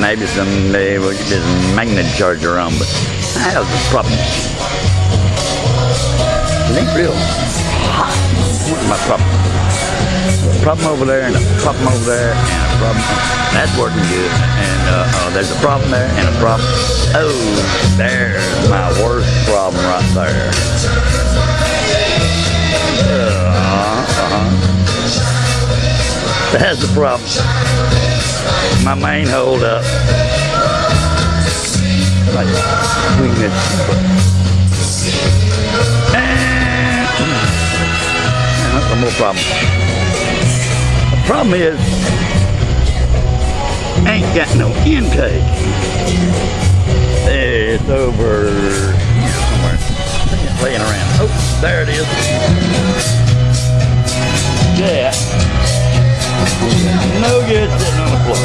maybe someday we'll get this magnet charger on, but I have a problem. It ain't real hot. What's my problem? Problem over there and a problem over there and a problem. That's working good. And there's a problem there and a problem. Oh, there's my worst problem right there. That's the problem. My main hold up. Like, swing this. And that's one more problem. The problem is, ain't got no intake. It's over here somewhere. It's laying around. Oh, there it is. Yeah. No good sitting on the floor.